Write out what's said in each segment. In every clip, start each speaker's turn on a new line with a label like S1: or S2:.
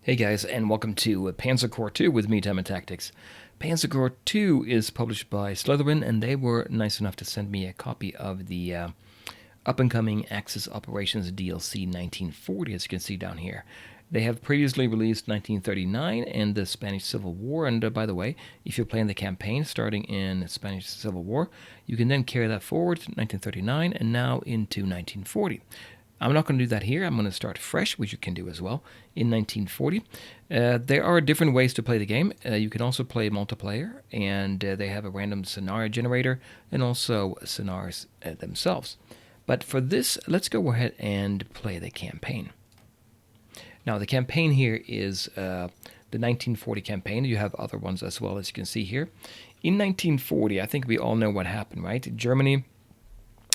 S1: Hey guys, and welcome to Panzer Corps 2 with me, Time and Tactics. Panzer Corps 2 is published by Slitherine, and they were nice enough to send me a copy of the up-and-coming Axis Operations DLC 1940, as you can see down here. They have previously released 1939 and the Spanish Civil War, and by the way, if you're playing the campaign starting in Spanish Civil War, you can then carry that forward to 1939 and now into 1940. I'm not going to do that here. I'm going to start fresh, which you can do as well, in 1940. There are different ways to play the game. You can also play multiplayer, and they have a random scenario generator and also scenarios themselves. But for this, let's go ahead and play the campaign. Now, the campaign here is the 1940 campaign. You have other ones as well, as you can see here. In 1940, I think we all know what happened, right? Germany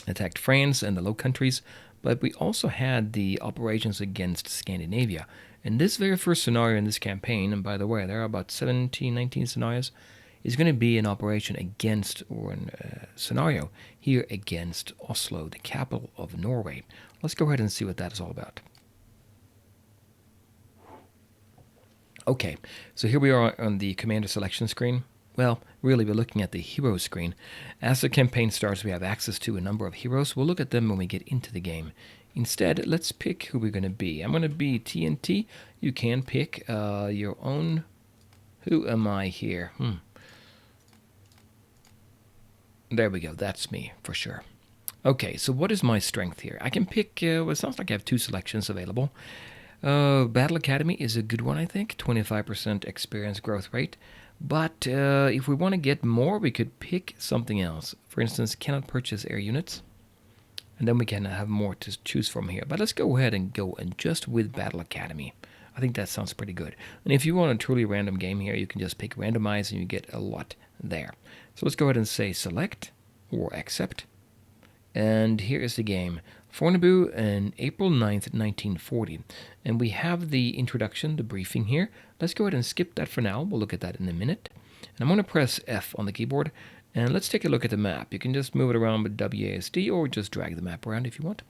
S1: attacked France and the Low Countries, but we also had the operations against Scandinavia. And this very first scenario in this campaign, and by the way, there are about 17, 19 scenarios, is going to be an operation against, or a scenario here against Oslo, the capital of Norway. Let's go ahead and see what that is all about. Okay, so here we are on the commander selection screen. Well, really, we're looking at the hero screen. As the campaign starts, we have access to a number of heroes. We'll look at them when we get into the game. Instead, let's pick who we're going to be. I'm going to be TNT. You can pick your own. Who am I here? There we go. That's me, for sure. Okay, so what is my strength here? I can pick, well, it sounds like I have two selections available. Battle Academy is a good one, I think. 25% experience growth rate. But if we want to get more, we could pick something else. For instance, cannot purchase air units. And then we can have more to choose from here. But let's go ahead and go and just with Battle Academy. I think that sounds pretty good. And if you want a truly random game here, you can just pick randomize and you get a lot there. So let's go ahead and say select or accept. And here is the game. Fornebu on April 9th, 1940. And we have the introduction, the briefing here. Let's go ahead and skip that for now. We'll look at that in a minute. And I'm going to press F on the keyboard. And let's take a look at the map. You can just move it around with WASD or just drag the map around if you want.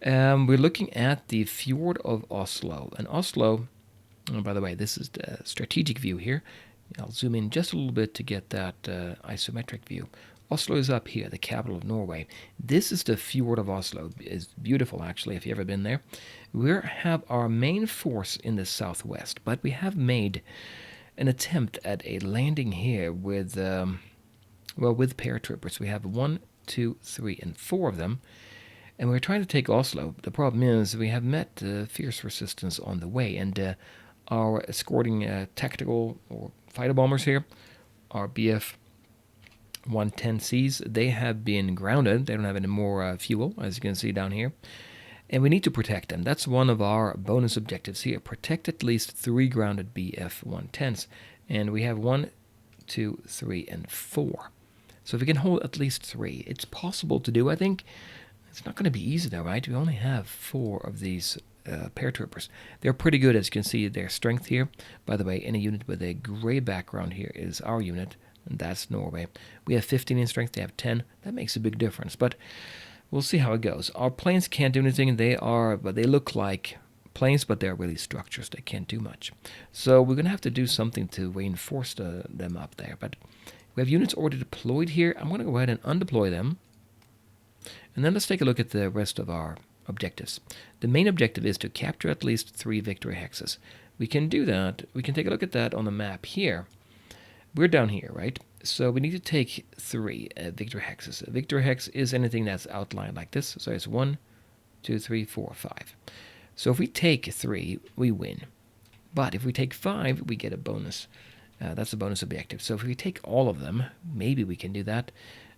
S1: We're looking at the Fjord of Oslo. And Oslo, oh, by the way, this is the strategic view here. I'll zoom in just a little bit to get that isometric view. Oslo is up here, the capital of Norway. This is the Fjord of Oslo. It's beautiful, actually, if you've ever been there. We have our main force in the southwest, but we have made an attempt at a landing here with, with paratroopers. We have 1, 2, 3, and 4 of them, and we're trying to take Oslo. The problem is we have met fierce resistance on the way, and our escorting tactical or fighter bombers here, our BF 110Cs, they have been grounded. They don't have any more fuel, as you can see down here. And we need to protect them. That's one of our bonus objectives here. Protect at least 3 grounded BF 110s. And we have 1, 2, 3, and 4. So if we can hold at least 3, it's possible to do, I think. It's not going to be easy though, right? We only have 4 of these paratroopers. They're pretty good, as you can see, their strength here. By the way, any unit with a gray background here is our unit. And that's Norway. We have 15 in strength, they have 10. That makes a big difference, but we'll see how it goes. Our planes can't do anything. They look like planes, but they're really structures. They can't do much. So we're going to have to do something to reinforce them up there. But we have units already deployed here. I'm going to go ahead and undeploy them. And then let's take a look at the rest of our objectives. The main objective is to capture at least 3 victory hexes. We can do that. We can take a look at that on the map here. We're down here, right? So we need to take 3 victory hexes. A victory hex is anything that's outlined like this. So it's 1, 2, 3, 4, 5. So if we take 3, we win. But if we take 5, we get a bonus. That's a bonus objective. So if we take all of them, maybe we can do that.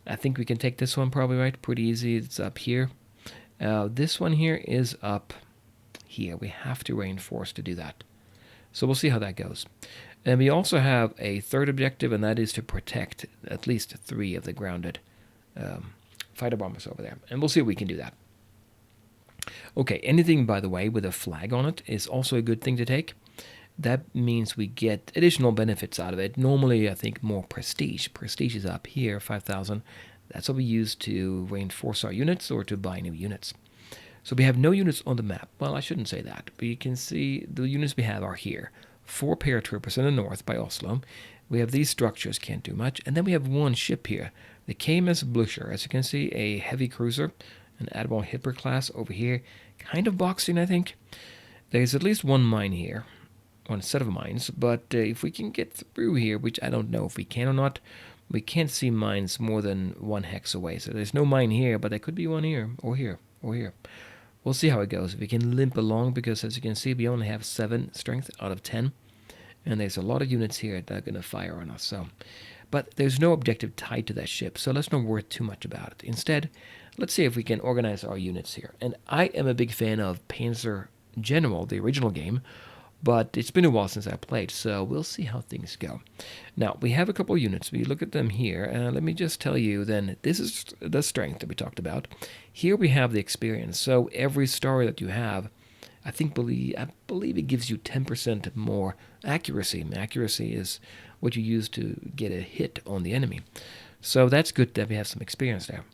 S1: I think we can take this one probably, right? Pretty easy. It's up here. This one here is up here. We have to reinforce to do that. So we'll see how that goes. And we also have a third objective, and that is to protect at least 3 of the grounded fighter bombers over there. And we'll see if we can do that. Okay, anything, by the way, with a flag on it is also a good thing to take. That means we get additional benefits out of it. Normally, I think more prestige. Prestige is up here, 5,000. That's what we use to reinforce our units or to buy new units. So we have no units on the map. Well, I shouldn't say that. But you can see the units we have are here. 4 paratroopers in the north by Oslo. We have these structures, can't do much. And then we have one ship here, the KMS Blusher. As you can see, a heavy cruiser, an Admiral Hipper class over here. Kind of boxing, I think. There's at least one mine here, one set of mines. But if we can get through here, which I don't know if we can or not, we can't see mines more than 1 hex away. So there's no mine here, but there could be one here, or here, or here. We'll see how it goes. If we can limp along, because as you can see, we only have 7 strength out of 10. And there's a lot of units here that are going to fire on us. But there's no objective tied to that ship, so let's not worry too much about it. Instead, let's see if we can organize our units here. And I am a big fan of Panzer General, the original game, but it's been a while since I played, so we'll see how things go. Now, we have a couple of units. We look at them here, and let me just tell you then, this is the strength that we talked about. Here we have the experience, so every star that you have, I believe it gives you 10% more accuracy. Accuracy is what you use to get a hit on the enemy. So that's good that we have some experience there.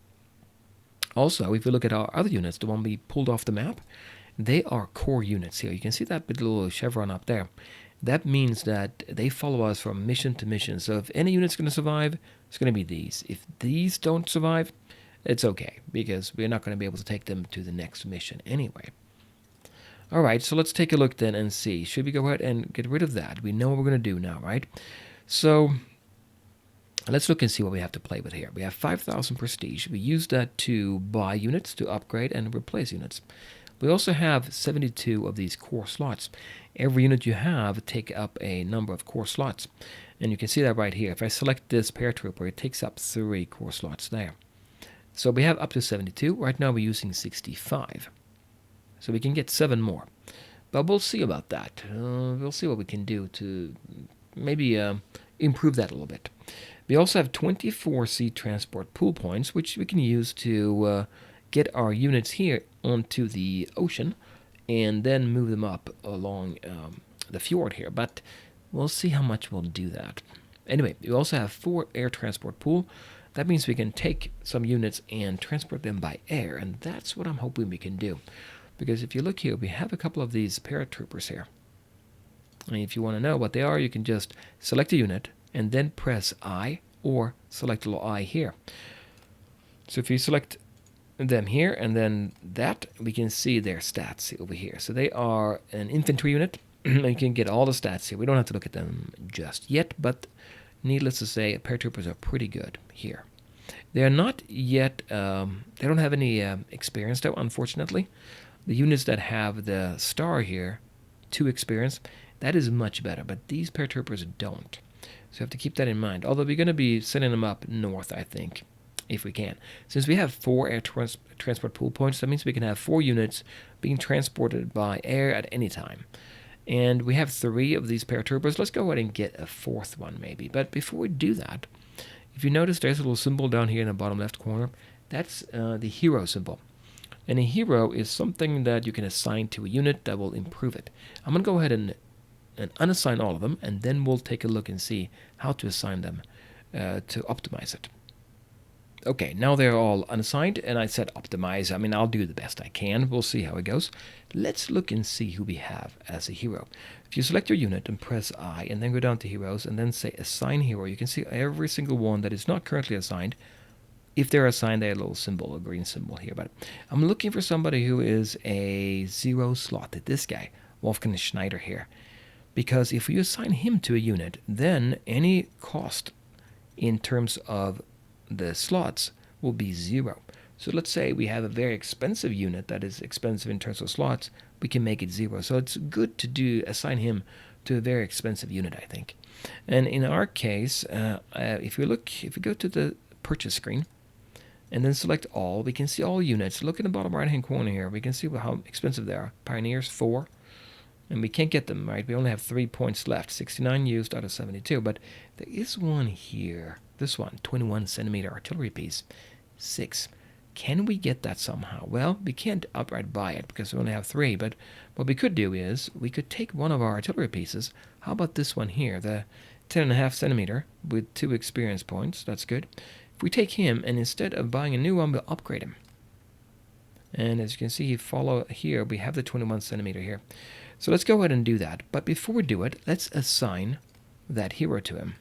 S1: Also, if we look at our other units, the one we pulled off the map, they are core units here. You can see that little chevron up there. That means that they follow us from mission to mission. So if any unit's going to survive, it's going to be these. If these don't survive, it's okay, because we're not going to be able to take them to the next mission anyway. Alright, so let's take a look then and see. Should we go ahead and get rid of that? We know what we're going to do now, right? So let's look and see what we have to play with here. We have 5,000 prestige. We use that to buy units, to upgrade and replace units. We also have 72 of these core slots. Every unit you have take up a number of core slots. And you can see that right here. If I select this paratrooper, it takes up 3 core slots there. So we have up to 72. Right now we're using 65. So we can get 7 more. But we'll see about that. We'll see what we can do to maybe improve that a little bit. We also have 24 sea transport pool points, which we can use to get our units here onto the ocean and then move them up along the fjord here. But we'll see how much we'll do that. Anyway, we also have 4 air transport pool. That means we can take some units and transport them by air, and that's what I'm hoping we can do. Because if you look here, we have a couple of these paratroopers here. And if you want to know what they are, you can just select a unit and then press I, or select a little I here. So if you select them here and then that, we can see their stats over here. So they are an infantry unit. You can get all the stats here. We don't have to look at them just yet, but needless to say, paratroopers are pretty good here. They are not yet, they don't have any experience though, unfortunately. The units that have the star here, 2 experience, that is much better, but these paratroopers don't. So you have to keep that in mind. Although we're going to be sending them up north, I think, if we can. Since we have 4 air transport pool points, that means we can have 4 units being transported by air at any time. And we have 3 of these paratroopers. Let's go ahead and get a 4th one maybe. But before we do that, if you notice there's a little symbol down here in the bottom left corner. That's the hero symbol. And a hero is something that you can assign to a unit that will improve it. I'm going to go ahead and unassign all of them, and then we'll take a look and see how to assign them to optimize it. Okay, now they're all unassigned, and I said optimize. I mean, I'll do the best I can. We'll see how it goes. Let's look and see who we have as a hero. If you select your unit and press I, and then go down to heroes, and then say assign hero, you can see every single one that is not currently assigned. If they're assigned, they have a little symbol, a green symbol here. But I'm looking for somebody who is a 0 slot. This guy, Wolfgang Schneider here. Because if we assign him to a unit, then any cost in terms of the slots will be 0. So let's say we have a very expensive unit that is expensive in terms of slots, we can make it 0. So it's good to assign him to a very expensive unit, I think. And in our case, if we go to the purchase screen, and then select all, we can see all units. Look in the bottom right hand corner here. We can see how expensive they are. Pioneers 4. And we can't get them, right? We only have 3 points left. 69 used out of 72. But there is one here. This one, 21 centimeter artillery piece. 6. Can we get that somehow? Well, we can't outright buy it because we only have 3. But what we could do is we could take one of our artillery pieces. How about this one here? The 10.5 centimeter with 2 experience points. That's good. If we take him, and instead of buying a new one, we'll upgrade him. And as you can see, follow here, we have the 21 centimeter here. So let's go ahead and do that. But before we do it, let's assign that hero to him.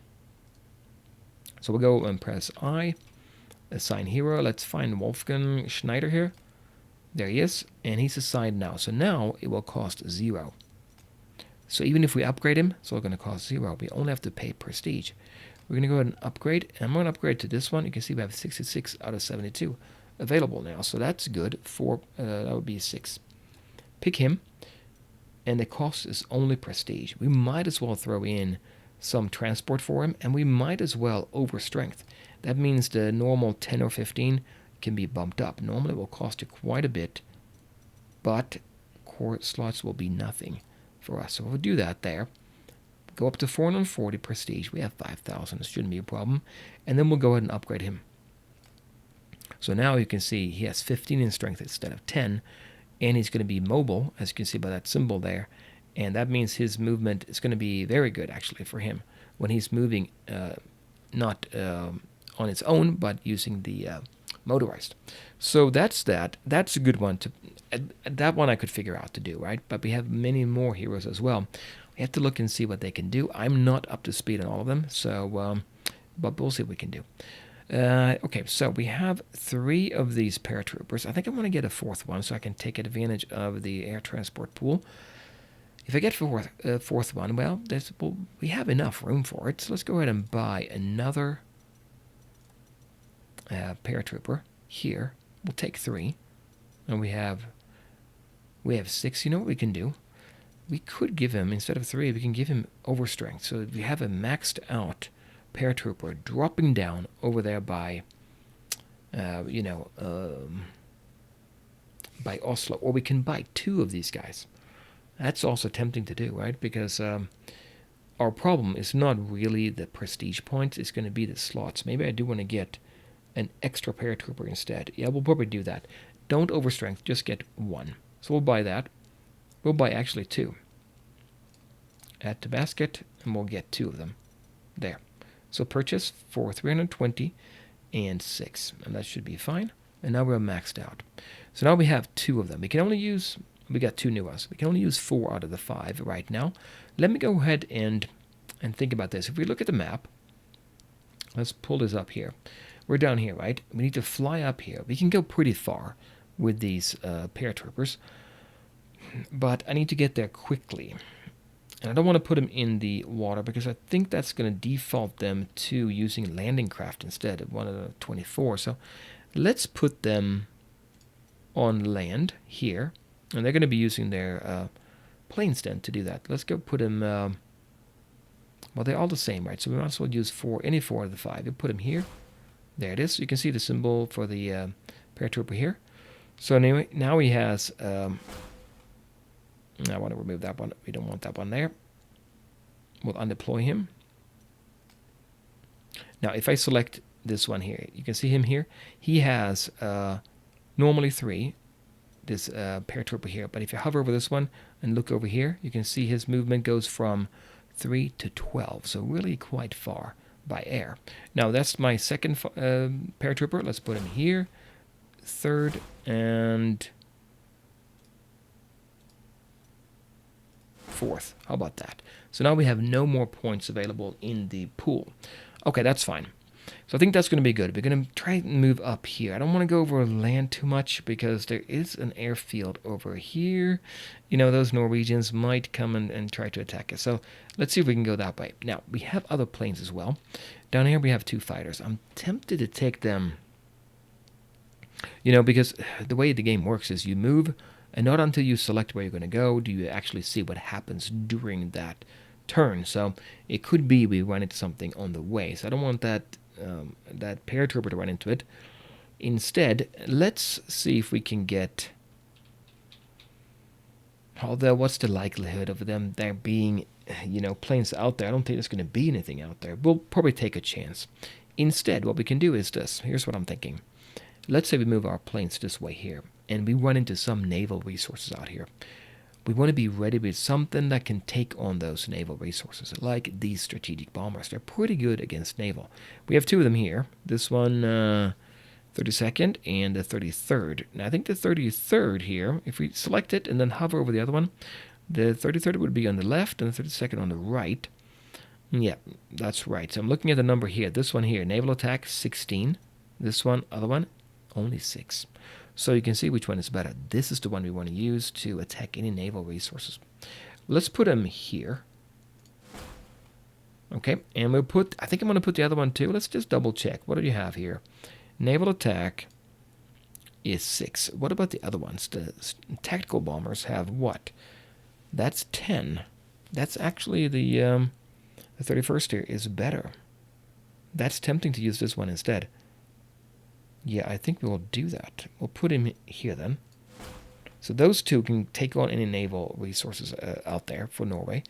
S1: So we'll go and press I, assign hero. Let's find Wolfgang Schneider here. There he is, and he's assigned now. So now it will cost 0. So even if we upgrade him, it's all going to cost 0. We only have to pay prestige. We're going to go ahead and upgrade. And I'm going to upgrade to this one. You can see we have 66 out of 72 available now. So that's good. That would be 6. Pick him. And the cost is only prestige. We might as well throw in some transport for him. And we might as well overstrength. That means the normal 10 or 15 can be bumped up. Normally it will cost you quite a bit. But core slots will be nothing for us. So we'll do that there. Go up to 440 prestige. We have 5,000. It shouldn't be a problem. And then we'll go ahead and upgrade him. So now you can see he has 15 in strength instead of 10. And he's going to be mobile, as you can see by that symbol there. And that means his movement is going to be very good, actually, for him. When he's moving, not on its own, but using the motorized. So that's that. That's a good one. That one I could figure out to do, right? But we have many more heroes as well. We have to look and see what they can do. I'm not up to speed on all of them, so but we'll see what we can do. Okay, so we have 3 of these paratroopers. I think I want to get a 4th one so I can take advantage of the air transport pool. If I get fourth one, well, we have enough room for it. So let's go ahead and buy another paratrooper here. We'll take 3, and we have 6. You know what we can do? We could give him, instead of 3, we can give him overstrength. So we have a maxed out paratrooper dropping down over there by, by Oslo. Or we can buy 2 of these guys. That's also tempting to do, right? Because our problem is not really the prestige points. It's going to be the slots. Maybe I do want to get an extra paratrooper instead. Yeah, we'll probably do that. Don't overstrength, just get 1. So we'll buy that. We'll buy actually 2. Add to basket, and we'll get 2 of them. There. So purchase for 320 and 6. And that should be fine. And now we're maxed out. So now we have 2 of them. We got 2 new ones. We can only use 4 out of the 5 right now. Let me go ahead and think about this. If we look at the map, let's pull this up here. We're down here, right? We need to fly up here. We can go pretty far with these paratroopers, but I need to get there quickly. And I don't want to put them in the water because I think that's going to default them to using landing craft instead of one of the 24. So let's put them on land here. And they're going to be using their planes then to do that. Let's go put them... well, they're all the same, right? So we might as well use any 4 of the 5. We'll put them here. There it is. You can see the symbol for the paratrooper here. So anyway, now he has... I want to remove that one. We don't want that one there. We'll undeploy him. Now, if I select this one here, you can see him here. He has normally 3, this paratrooper here. But if you hover over this one and look over here, you can see his movement goes from 3 to 12. So really quite far by air. Now, that's my second paratrooper. Let's put him here. 3rd and 4th. How about that? So now we have no more points available in the pool. Okay, that's fine. So I think that's going to be good. We're going to try and move up here. I don't want to go over land too much because there is an airfield over here. You know, those Norwegians might come and try to attack us. So let's see if we can go that way. Now, we have other planes as well. Down here we have 2 fighters. I'm tempted to take them, because the way the game works is you move, and not until you select where you're going to go do you actually see what happens during that turn. So it could be we run into something on the way. So I don't want that paratrooper to run into it. Instead, let's see if we can get... Although, what's the likelihood of there being, planes out there? I don't think there's going to be anything out there. We'll probably take a chance. Instead, what we can do is this. Here's what I'm thinking. Let's say we move our planes this way here, and we run into some naval resources out here. We want to be ready with something that can take on those naval resources, like these strategic bombers. They're pretty good against naval. We have 2 of them here. This one, 32nd and the 33rd. Now I think the 33rd here, if we select it and then hover over the other one, the 33rd would be on the left and the 32nd on the right. Yeah, that's right. So I'm looking at the number here. This one here, naval attack 16. This one, other one, only 6. So you can see which one is better. This is the one we want to use to attack any naval resources. Let's put them here. Okay, and we'll put, I think I'm going to put the other one too. Let's just double check. What do you have here? Naval attack is 6. What about the other ones? The tactical bombers have what? That's 10. That's actually the 31st here is better. That's tempting to use this one instead. Yeah, I think we'll do that. We'll put him here then. So those two can take on any naval resources out there for Norway.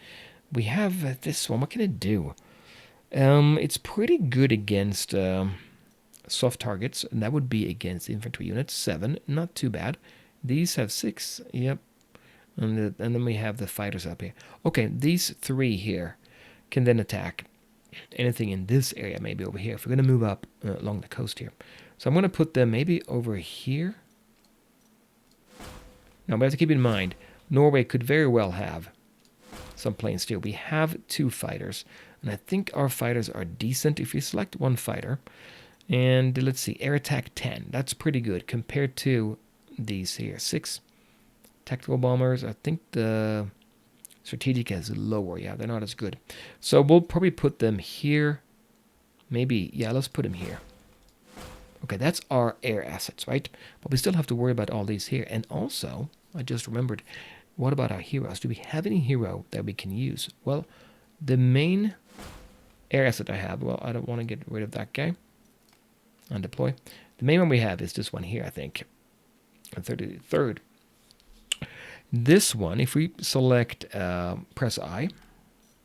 S1: We have this one. What can it do? It's pretty good against soft targets, and that would be against infantry units. 7, not too bad. These have 6. Yep. And then we have the fighters up here. Okay, these 3 here can then attack anything in this area, maybe over here. If we're going to move up along the coast here. So I'm going to put them maybe over here. Now, we have to keep in mind, Norway could very well have some planes still. We have 2 fighters, and I think our fighters are decent if you select 1 fighter. And let's see, air attack 10. That's pretty good compared to these here. 6 tactical bombers. I think the strategic is lower. Yeah, they're not as good. So we'll probably put them here. Maybe, yeah, let's put them here. Okay, that's our air assets, right? But we still have to worry about all these here. And also, I just remembered, what about our heroes? Do we have any hero that we can use? Well, the main air asset I have, well, I don't want to get rid of that guy. Undeploy. The main one we have is this one here, I think. The 33rd. This one, if we select, press I,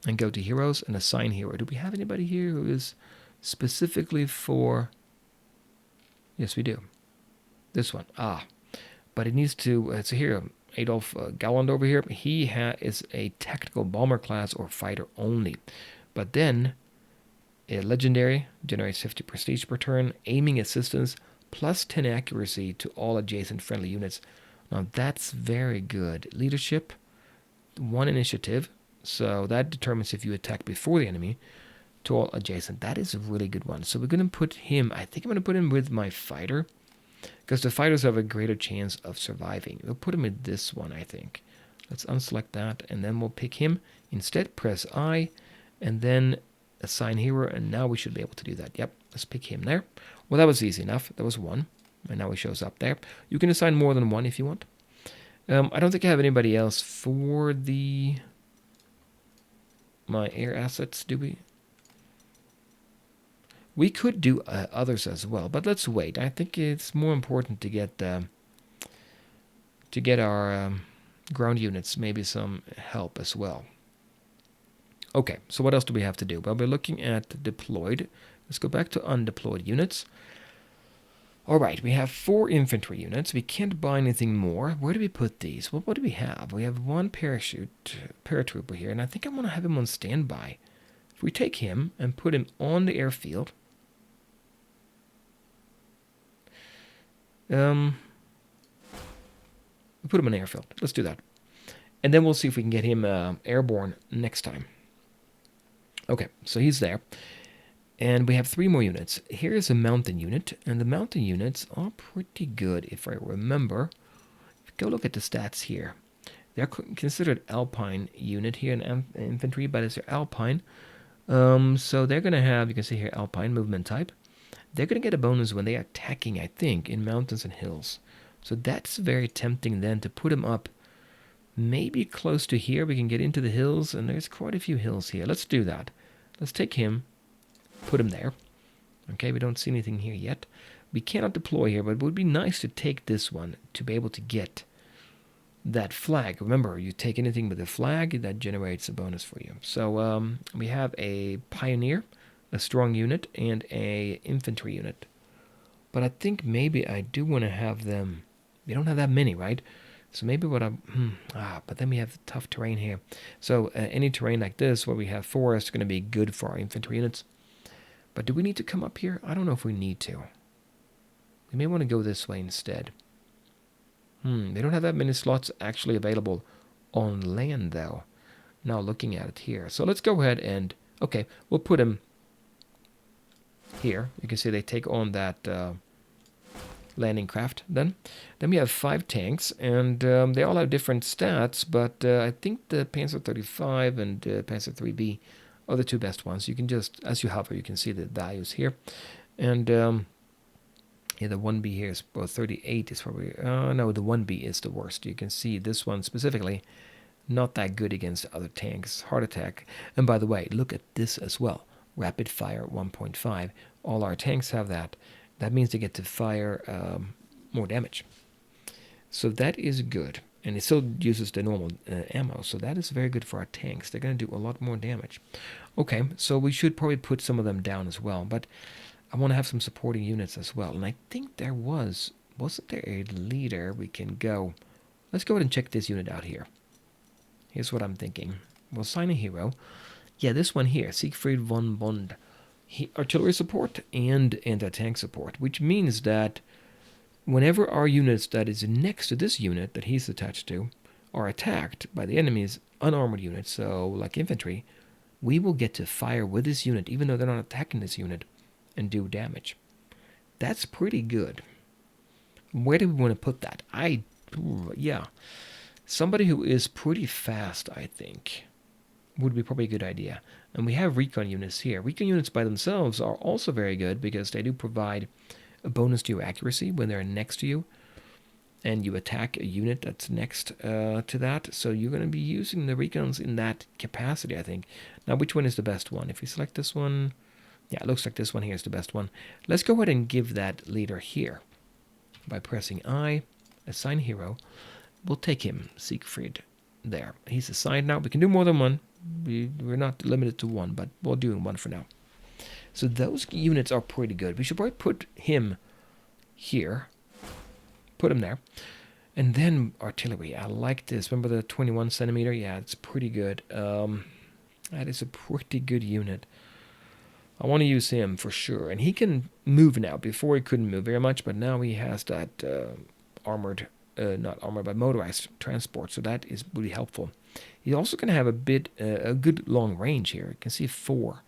S1: and go to heroes and assign hero. Do we have anybody here who is specifically for... Yes, we do. This one. But it needs to... it's here. Adolf Galland over here. He is a tactical bomber class or fighter only. But then, a legendary, generates 50 prestige per turn, aiming assistance, plus 10 accuracy to all adjacent friendly units. Now that's very good. Leadership, 1 initiative. So that determines if you attack before the enemy. To all adjacent. That is a really good one. So we're going to put him, I think I'm going to put him with my fighter, because the fighters have a greater chance of surviving. We'll put him with this one, I think. Let's unselect that, and then we'll pick him. Instead, press I, and then assign hero, and now we should be able to do that. Yep, let's pick him there. Well, that was easy enough. That was 1, and now he shows up there. You can assign more than 1 if you want. I don't think I have anybody else for my air assets, do we? We could do others as well, but let's wait. I think it's more important to get our ground units maybe some help as well. Okay, so what else do we have to do? Well, we're looking at deployed. Let's go back to undeployed units. All right, we have 4 infantry units. We can't buy anything more. Where do we put these? Well, what do we have? We have 1 paratrooper here, and I think I want to have him on standby. If we take him and put him on the airfield, we'll put him on the airfield. Let's do that. And then we'll see if we can get him airborne next time. Okay, so he's there. And we have 3 more units. Here is a mountain unit, and the mountain units are pretty good, if I remember. Go look at the stats here. They're considered alpine unit here in infantry, but it's alpine. So they're going to have, you can see here, alpine movement type. They're going to get a bonus when they are attacking, I think, in mountains and hills. So that's very tempting then to put them up maybe close to here. We can get into the hills, and there's quite a few hills here. Let's do that. Let's take him, put him there. Okay, we don't see anything here yet. We cannot deploy here, but it would be nice to take this one to be able to get that flag. Remember, you take anything with a flag, that generates a bonus for you. So we have a pioneer, a strong unit, and a infantry unit. But I think maybe I do want to have them. We don't have that many, right? So maybe what but then we have tough terrain here. So any terrain like this where we have forest is going to be good for our infantry units. But do we need to come up here? I don't know if we need to. We may want to go this way instead. They don't have that many slots actually available on land, though. Now looking at it here. So let's go ahead and... Okay, we'll put them here. You can see they take on that landing craft then. Then we have 5 tanks, and they all have different stats, but I think the Panzer 35 and Panzer 3B are the 2 best ones. You can just, as you hover, you can see the values here. And yeah, the 1B here is, well, 38 is probably, no, the 1B is the worst. You can see this one specifically, not that good against other tanks. Heart attack. And by the way, look at this as well. Rapid fire 1.5. All our tanks have that. That means they get to fire more damage. So that is good. And it still uses the normal ammo. So that is very good for our tanks. They're going to do a lot more damage. Okay, so we should probably put some of them down as well. But I want to have some supporting units as well. And I think there wasn't there a leader we can go? Let's go ahead and check this unit out here. Here's what I'm thinking. We'll assign a hero. Yeah, this one here, Siegfried von Bond. Artillery support and anti-tank support, which means that whenever our units that is next to this unit that he's attached to are attacked by the enemy's unarmored units, so like infantry, we will get to fire with this unit, even though they're not attacking this unit, and do damage. That's pretty good. Where do we want to put that? Yeah. Somebody who is pretty fast, I think, would be probably a good idea. And we have recon units here. Recon units by themselves are also very good because they do provide a bonus to your accuracy when they're next to you and you attack a unit that's next to that. So you're going to be using the recons in that capacity, I think. Now, which one is the best one? If we select this one, yeah, it looks like this one here is the best one. Let's go ahead and give that leader here by pressing I, assign hero. We'll take him, Siegfried. There. He's assigned now. We can do more than one. We're not limited to one, but we'll do one for now. So those units are pretty good. We should probably put him here. Put him there. And then artillery. I like this. Remember the 21 centimeter? Yeah, it's pretty good. That is a pretty good unit. I want to use him for sure. And he can move now. Before he couldn't move very much, but now he has that armored... not armored, but motorized transport, so that is really helpful. He's also going to have a good long range here. You can see 4.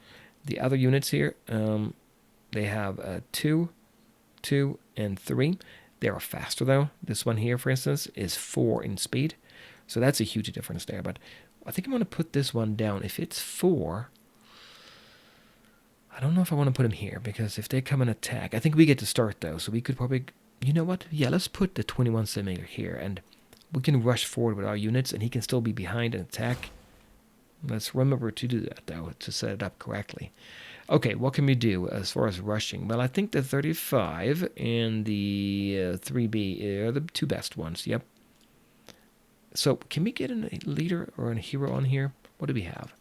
S1: The other units here, they have 2, 2, and 3. They are faster though. This one here, for instance, is 4 in speed, so that's a huge difference there. But I think I'm going to put this one down. If it's 4, I don't know if I want to put him here, because if they come and attack, I think we get to start though, so we could probably... You know what? Yeah, let's put the 21 centimeter here, and we can rush forward with our units, and he can still be behind and attack. Let's remember to do that, though, to set it up correctly. Okay, what can we do as far as rushing? Well, I think the 35 and the 3B are the 2 best ones, yep. So, can we get a leader or a hero on here? What do we have?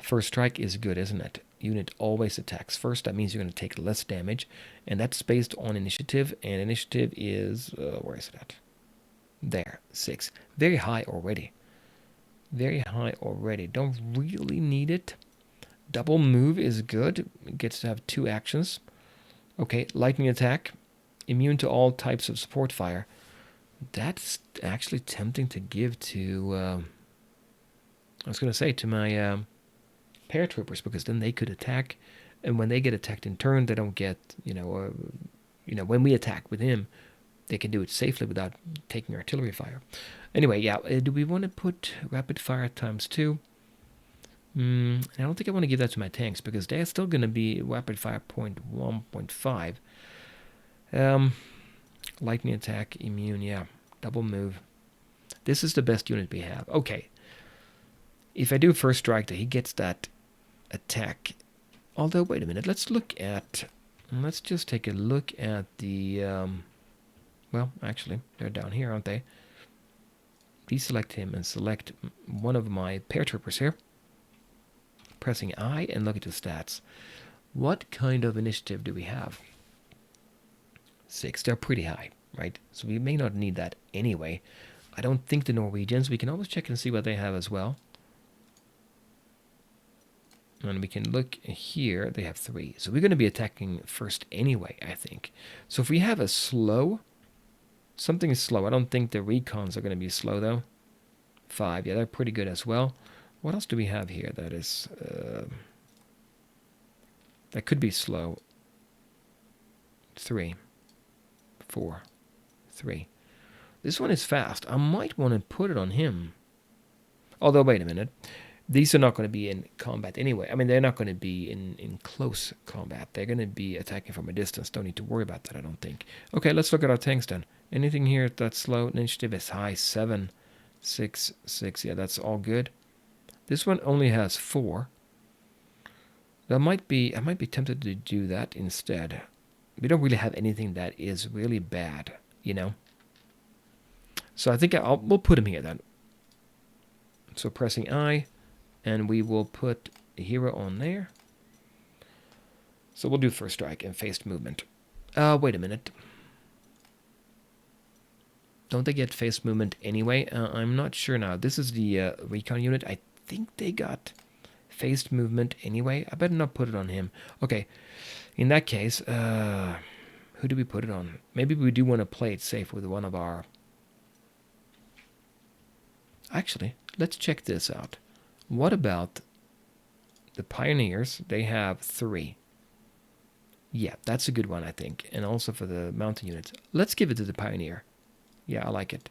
S1: First strike is good, isn't it? Unit always attacks first. That means you're going to take less damage, and that's based on initiative, and initiative is where is it at? There, 6. Very high already. Very high already. Don't really need it. Double move is good. It gets to have 2 actions. Okay, lightning attack, immune to all types of support fire. That's actually tempting to give to I was going to say to my paratroopers, because then they could attack, and when they get attacked in turn, they don't get, when we attack with him, they can do it safely without taking artillery fire. Anyway, yeah, do we want to put rapid fire ×2? I don't think I want to give that to my tanks, because they're still going to be rapid fire 0.1.5. Lightning attack, immune, yeah, double move. This is the best unit we have. Okay. If I do first strike, he gets that attack. Although, wait a minute, let's just take a look at the, well, actually, they're down here, aren't they? Deselect him and select one of my paratroopers here. Pressing I and look at the stats. What kind of initiative do we have? 6, they're pretty high, right? So we may not need that anyway. I don't think the Norwegians, we can always check and see what they have as well. And we can look here. They have 3. So we're going to be attacking first anyway, I think. So if we have a slow, something is slow. I don't think the recons are going to be slow, though. 5. Yeah, they're pretty good as well. What else do we have here that is... that could be slow. 3. 4. 3. This one is fast. I might want to put it on him. Although, wait a minute. These are not going to be in combat anyway. I mean, they're not going to be in close combat. They're going to be attacking from a distance. Don't need to worry about that, I don't think. Okay, let's look at our tanks then. Anything here that's slow? Initiative is high. 7, 6, 6. Yeah, that's all good. This one only has 4. I might be tempted to do that instead. We don't really have anything that is really bad, you know. So I think we'll put him here then. So pressing I, and we will put a hero on there. So we'll do first strike and phased movement. Wait a minute. Don't they get phased movement anyway? I'm not sure now. This is the recon unit. I think they got phased movement anyway. I better not put it on him. Okay. In that case, who do we put it on? Maybe we do want to play it safe with one of our... Actually, let's check this out. What about the Pioneers? They have 3. Yeah, that's a good one, I think. And also for the mountain units. Let's give it to the Pioneer. Yeah, I like it.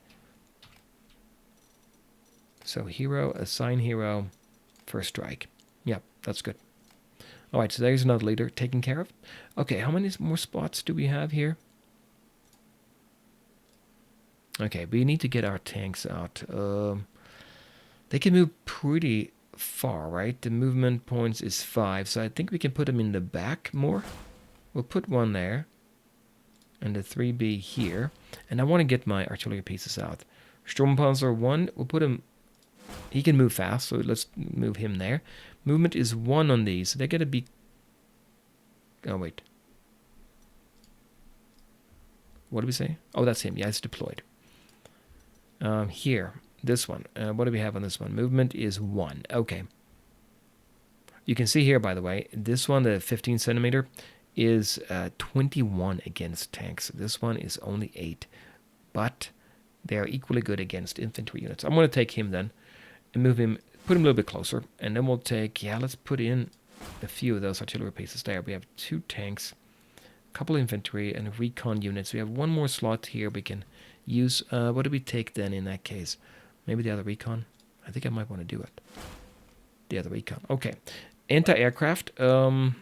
S1: So hero, assign hero, first strike. Yeah, that's good. All right, so there's another leader taken care of. Okay, how many more spots do we have here? Okay, we need to get our tanks out. They can move pretty far, right? The movement points is 5, so I think we can put them in the back more. We'll put one there, and the 3B here. And I want to get my artillery pieces out. Sturmpanzer 1, we'll put him... He can move fast, so let's move him there. Movement is 1 on these, so they're going to be... Oh, wait. What did we say? Oh, that's him. Yeah, it's deployed. Here, this one. What do we have on this one? Movement is 1. Okay. You can see here, by the way, this one, the 15 centimeter, is 21 against tanks. This one is only 8. But they are equally good against infantry units. I'm going to take him then and move him, put him a little bit closer. And then we'll take, yeah, let's put in a few of those artillery pieces there. We have 2 tanks, a couple infantry, and recon units. We have one more slot here we can use. What do we take then in that case? Maybe the other recon? I think I might want to do it. The other recon. Okay. Anti-aircraft. I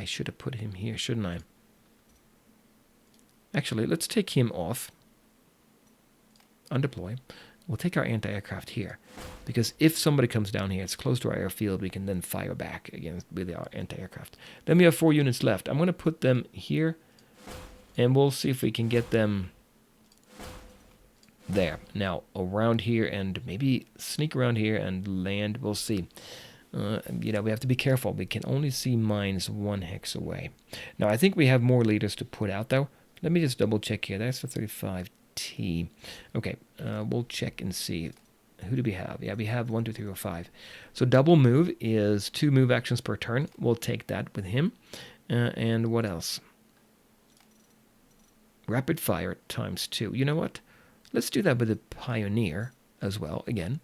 S1: should have put him here, shouldn't I? Actually, let's take him off. Undeploy. We'll take our anti-aircraft here. Because if somebody comes down here, it's close to our airfield, we can then fire back against with our anti-aircraft. Then we have 4 units left. I'm going to put them here. And we'll see if we can get them there. Now, around here and maybe sneak around here and land. We'll see. You know, we have to be careful. We can only see mines 1 hex away. Now, I think we have more leaders to put out, though. Let me just double check here. That's the 35T. Okay, we'll check and see. Who do we have? Yeah, we have 1, 2, 3, 4, 5. So double move is 2 move actions per turn. We'll take that with him. And what else? Rapid fire times 2. You know what? Let's do that with the Pioneer as well. Again,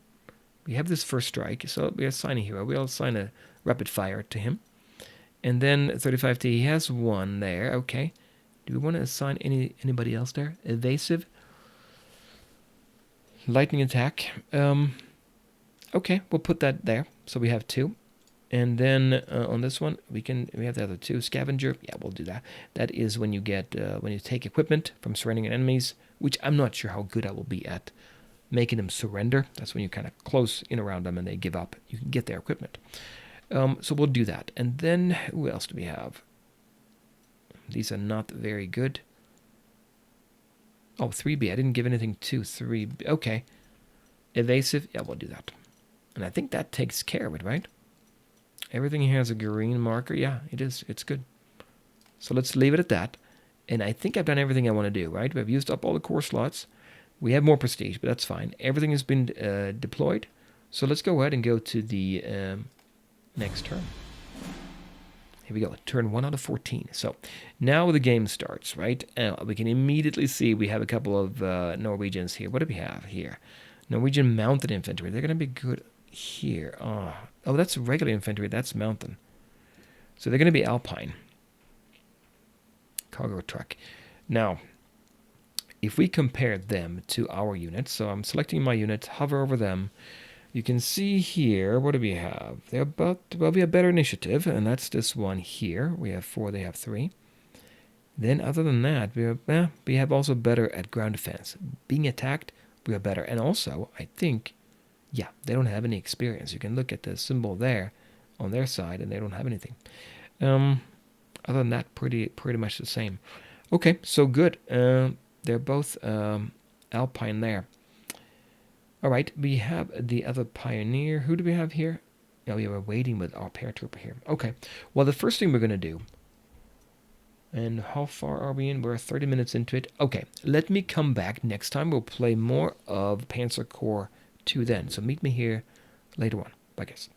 S1: we have this first strike, so we assign a hero. We'll assign a rapid fire to him. And then 35T, he has 1 there. Okay. Do we want to assign anybody else there? Evasive. Lightning attack. Okay, we'll put that there. So we have 2. And then on this one, we have the other 2. Scavenger. Yeah, we'll do that. That is when you get when you take equipment from surrounding enemies, which I'm not sure how good I will be at making them surrender. That's when you kind of close in around them and they give up. You can get their equipment. So we'll do that. And then who else do we have? These are not very good. Oh, 3B. I didn't give anything to 3B. Okay. Evasive. Yeah, we'll do that. And I think that takes care of it, right? Everything here has a green marker. Yeah, it is. It's good. So let's leave it at that. And I think I've done everything I want to do, right? We've used up all the core slots. We have more prestige, but that's fine. Everything has been deployed. So let's go ahead and go to the next turn. Here we go, turn 1 out of 14. So now the game starts, right? We can immediately see we have a couple of Norwegians here. What do we have here? Norwegian mounted infantry. They're going to be good here. Oh, that's regular infantry. That's mountain. So they're going to be Alpine. Cargo truck. Now, if we compare them to our units, so I'm selecting my units, hover over them, you can see here, what do we have? They're about, well, we have better initiative, and that's this one here. We have 4, they have 3. Then other than that, we have also better at ground defense. Being attacked, we are better. And also, I think, yeah, they don't have any experience. You can look at the symbol there on their side, and they don't have anything. Other than that, pretty much the same. Okay, so good. They're both Alpine there. All right, we have the other Pioneer. Who do we have here? Oh, we were waiting with our paratrooper here. Okay, well, the first thing we're going to do, and how far are we in? We're 30 minutes into it. Okay, let me come back next time. We'll play more of Panzer Corps 2 then. So meet me here later on. Bye, guys.